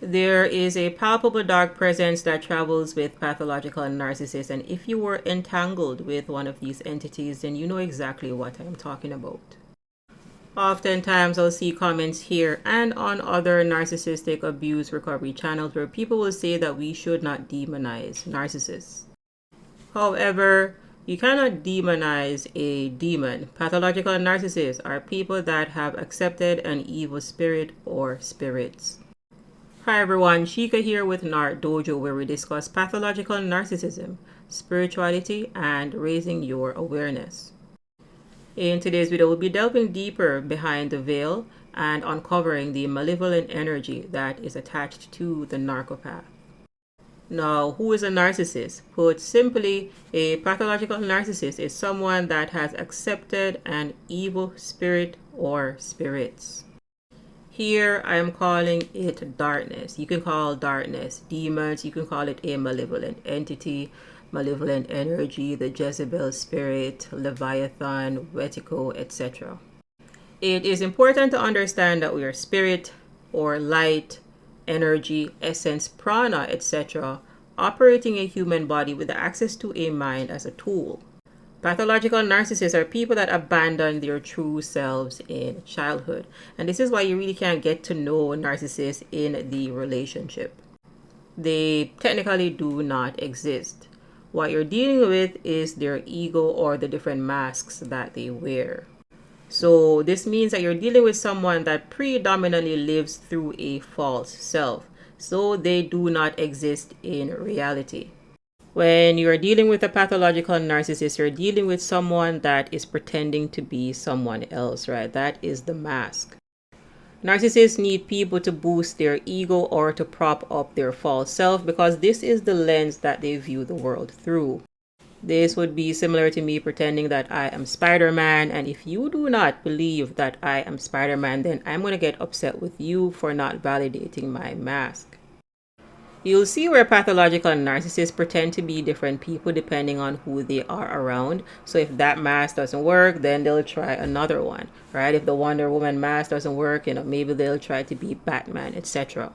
There is a palpable dark presence that travels with pathological narcissists, and if you were entangled with one of these entities, then you know exactly what I'm talking about. Oftentimes, I'll see comments here and on other narcissistic abuse recovery channels where people will say that we should not demonize narcissists. However, you cannot demonize a demon. Pathological narcissists are people that have accepted an evil spirit or spirits. Hi everyone, Shika here with NarcDojo, where we discuss pathological narcissism, spirituality, and raising your awareness. In today's video, we'll be delving deeper behind the veil and uncovering the malevolent energy that is attached to the narcopath. Now, who is a narcissist? Put simply, a pathological narcissist is someone that has accepted an evil spirit or spirits. Here, I am calling it darkness. You can call darkness demons. You can call it a malevolent entity, malevolent energy, the Jezebel spirit, Leviathan, Wetico, etc. It is important to understand that we are spirit or light, energy, essence, prana, etc., operating a human body with access to a mind as a tool. Pathological narcissists are people that abandon their true selves in childhood. And this is why you really can't get to know narcissists in the relationship. They technically do not exist. What you're dealing with is their ego or the different masks that they wear. So this means that you're dealing with someone that predominantly lives through a false self. So they do not exist in reality. When you're dealing with a pathological narcissist, you're dealing with someone that is pretending to be someone else, right? That is the mask. Narcissists need people to boost their ego or to prop up their false self because this is the lens that they view the world through. This would be similar to me pretending that I am Spider-Man, and if you do not believe that I am Spider-Man, then I'm going to get upset with you for not validating my mask. You'll see where pathological narcissists pretend to be different people depending on who they are around. So if that mask doesn't work, then they'll try another one, right? If the Wonder Woman mask doesn't work, maybe they'll try to be Batman, etc.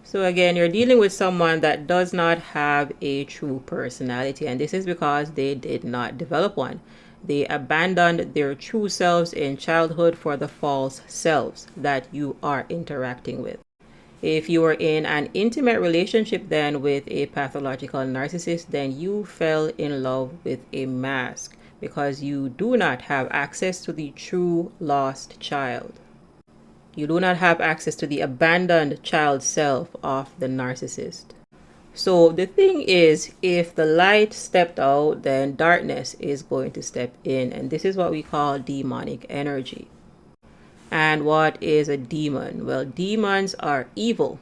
So again, you're dealing with someone that does not have a true personality, and this is because they did not develop one. They abandoned their true selves in childhood for the false selves that you are interacting with. If you are in an intimate relationship then with a pathological narcissist, then you fell in love with a mask because you do not have access to the true lost child. You do not have access to the abandoned child self of the narcissist. So the thing is, if the light stepped out, then darkness is going to step in, and this is what we call demonic energy. And what is a demon? Well, demons are evil,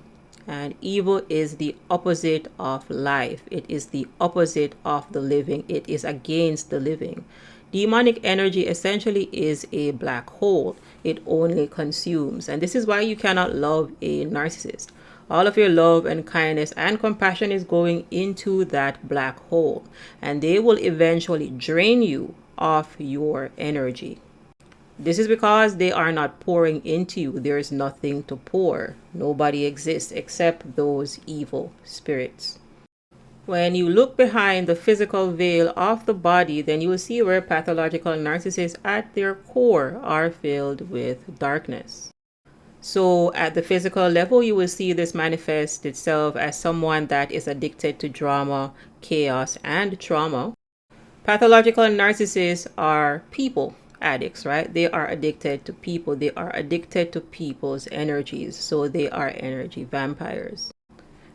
and evil is the opposite of life. It is the opposite of the living. It is against the living. Demonic energy essentially is a black hole. It only consumes, and this is why you cannot love a narcissist. All of your love and kindness and compassion is going into that black hole, and they will eventually drain you of your energy. This is because they are not pouring into you. There is nothing to pour. Nobody exists except those evil spirits. When you look behind the physical veil of the body, then you will see where pathological narcissists at their core are filled with darkness. So at the physical level, you will see this manifest itself as someone that is addicted to drama, chaos, and trauma. Pathological narcissists are people addicts, right? They are addicted to people. They are addicted to people's energies. So they are energy vampires.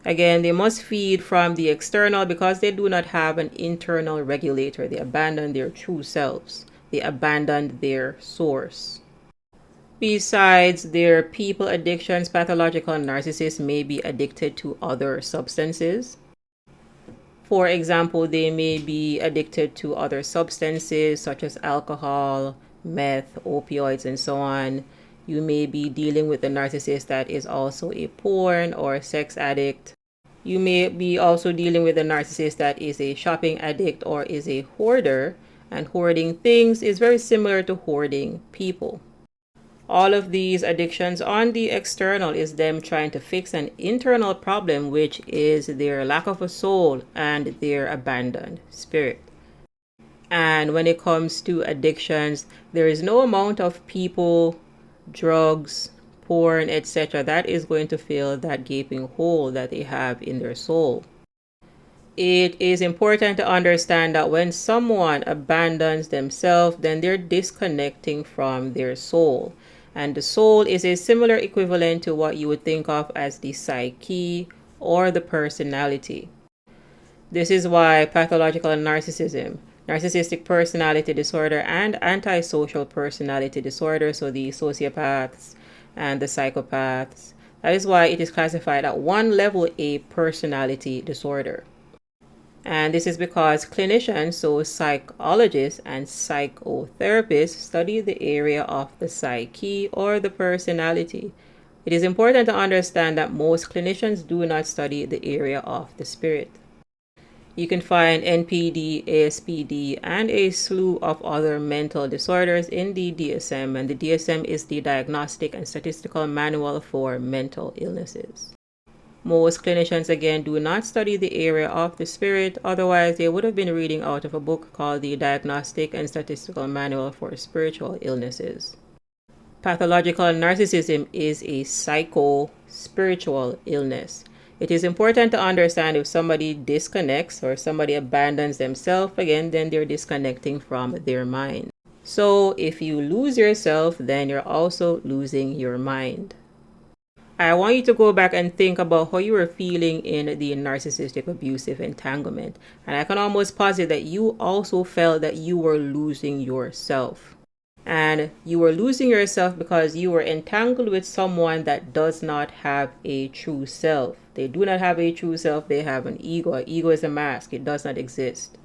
Again, they must feed from the external because they do not have an internal regulator. They abandon their true selves. They abandon their source. Besides their people addictions, pathological narcissists may be addicted to other substances. For example, they may be addicted to other substances such as alcohol, meth, opioids, and so on. You may be dealing with a narcissist that is also a porn or sex addict. You may be also dealing with a narcissist that is a shopping addict or is a hoarder. And hoarding things is very similar to hoarding people. All of these addictions on the external is them trying to fix an internal problem, which is their lack of a soul and their abandoned spirit. And when it comes to addictions, there is no amount of people, drugs, porn, etc. that is going to fill that gaping hole that they have in their soul. It is important to understand that when someone abandons themselves, then they're disconnecting from their soul. And the soul is a similar equivalent to what you would think of as the psyche or the personality. This is why pathological narcissism, narcissistic personality disorder, and antisocial personality disorder, so the sociopaths and the psychopaths, that is why it is classified at one level a personality disorder. And this is because clinicians, so psychologists and psychotherapists, study the area of the psyche or the personality. It is important to understand that most clinicians do not study the area of the spirit. You can find NPD, ASPD, and a slew of other mental disorders in the DSM, and the DSM is the Diagnostic and Statistical Manual for Mental Illnesses. Most clinicians, again, do not study the area of the spirit, otherwise they would have been reading out of a book called the Diagnostic and Statistical Manual for Spiritual Illnesses. Pathological narcissism is a psycho-spiritual illness. It is important to understand if somebody disconnects or somebody abandons themselves, again, then they're disconnecting from their mind. So if you lose yourself, then you're also losing your mind. I want you to go back and think about how you were feeling in the narcissistic abusive entanglement. And I can almost posit that you also felt that you were losing yourself. And you were losing yourself because you were entangled with someone that does not have a true self. They do not have a true self. They have an ego. An ego is a mask. It does not exist.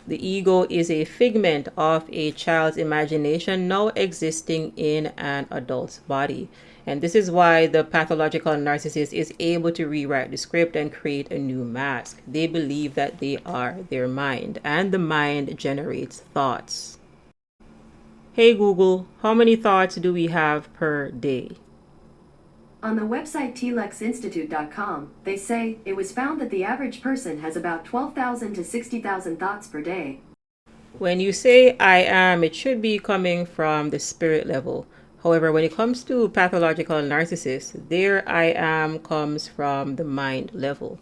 The ego is a figment of a child's imagination now existing in an adult's body. And this is why the pathological narcissist is able to rewrite the script and create a new mask. They believe that they are their mind, and the mind generates thoughts. Hey Google, how many thoughts do we have per day? On the website TLexInstitute.com, they say it was found that the average person has about 12,000 to 60,000 thoughts per day. When you say I am, it should be coming from the spirit level. However, when it comes to pathological narcissists, their I am comes from the mind level.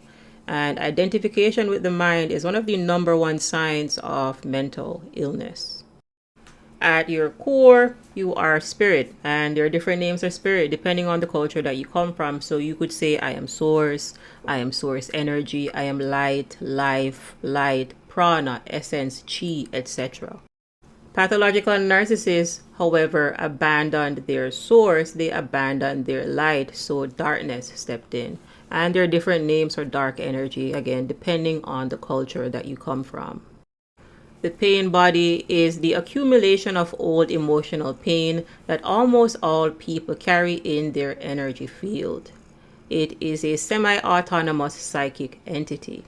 And identification with the mind is one of the number one signs of mental illness. At your core, you are spirit, and there are different names for spirit depending on the culture that you come from. So you could say, I am source energy, I am light, life, light, prana, essence, chi, etc. Pathological narcissists, however, abandoned their source, they abandoned their light, so darkness stepped in. And there are different names for dark energy, again, depending on the culture that you come from. The pain body is the accumulation of old emotional pain that almost all people carry in their energy field. It is a semi-autonomous psychic entity.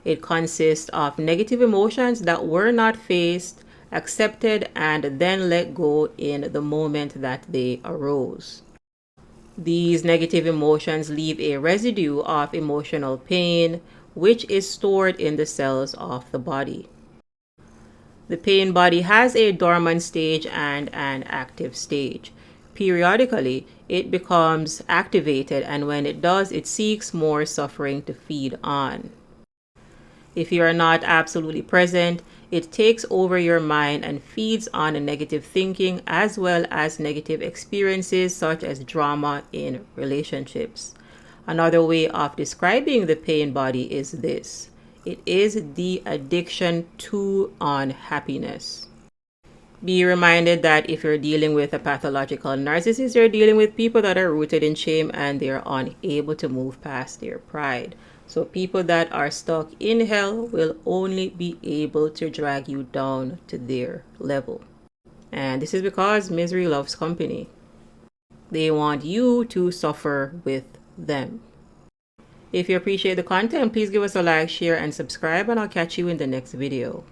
It consists of negative emotions that were not faced, accepted, and then let go in the moment that they arose. These negative emotions leave a residue of emotional pain, which is stored in the cells of the body. The pain body has a dormant stage and an active stage. Periodically, it becomes activated, and when it does, it seeks more suffering to feed on. If you are not absolutely present, it takes over your mind and feeds on negative thinking as well as negative experiences such as drama in relationships. Another way of describing the pain body is this. It is the addiction to unhappiness. Be reminded that if you're dealing with a pathological narcissist, you're dealing with people that are rooted in shame and they're unable to move past their pride. So people that are stuck in hell will only be able to drag you down to their level. And this is because misery loves company. They want you to suffer with them. If you appreciate the content, please give us a like, share, and subscribe, and I'll catch you in the next video.